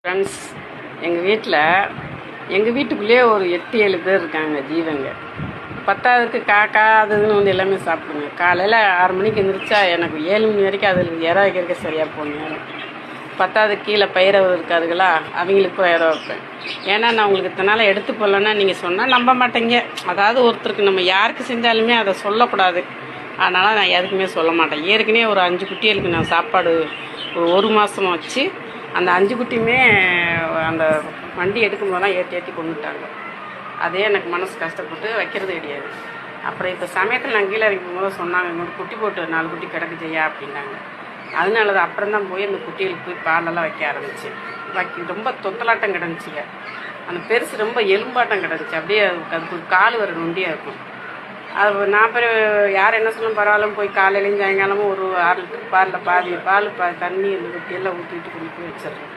Friends, எங்கள் வீட்டுக்குள்ளேயே ஒரு 8-7 பேர் இருக்காங்க ஜீவங்க. பத்தாவதுக்கு காக்கா அது இதுன்னு வந்து எல்லாமே சாப்பிடுங்க. காலையில் 6 மணிக்கு எழுந்திரிச்சா எனக்கு 7 மணி வரைக்கும் அதில் இற வைக்கிறதுக்கு சரியாக போகணும். பத்தாவது கீழே பயிரவர் இருக்காதுங்களா, அவங்களுக்கு இற வைப்பேன். ஏன்னா நான் உங்களுக்கு இத்தனால எடுத்து போடலன்னா நீங்கள் சொன்னால் நம்ப மாட்டேங்க. அதாவது ஒருத்தருக்கு நம்ம யாருக்கு செஞ்சாலுமே அதை சொல்லக்கூடாது. அதனால் நான் எதுக்குமே சொல்ல மாட்டேன். ஏற்கனவே ஒரு 5 குட்டிகளுக்கு நான் சாப்பாடு ஒரு மாதம் வச்சு அந்த 5 குட்டியுமே அந்த வண்டி எடுக்கும்போதெல்லாம் ஏற்றி கொண்டுட்டாங்க. அதே எனக்கு மனசு கஷ்டப்பட்டு வைக்கிறது கிடையாது. அப்புறம் இப்போ சமயத்தில் நான் கீழே இறக்கும் போது சொன்னாங்க, இன்னொரு குட்டி போட்டு 4 குட்டி கிடக்கு செய்யா அப்படின்னாங்க. அதனால தான் அப்புறம் தான் போய் அந்த குட்டிகளுக்கு போய் பாலெல்லாம் வைக்க ஆரம்பிச்சு ரொம்ப தொத்தலாட்டம் கிடந்துச்சுங்க. அந்த பெருசு ரொம்ப எலும்பாட்டம் கிடந்துச்சு. அப்படியே அதுக்கு கால் வர நொண்டியாக இருக்கும். அது நான் யார் என்ன சொல்லணும் பரவாயில்ல, போய் காலையிலையும் சாயங்காலமும் ஒரு 6 லிட்டர் பாலில் பாதி தண்ணி இந்த குட்டியெல்லாம் ஊற்றிட்டு கொண்டு போய் வச்சிடுறேன்.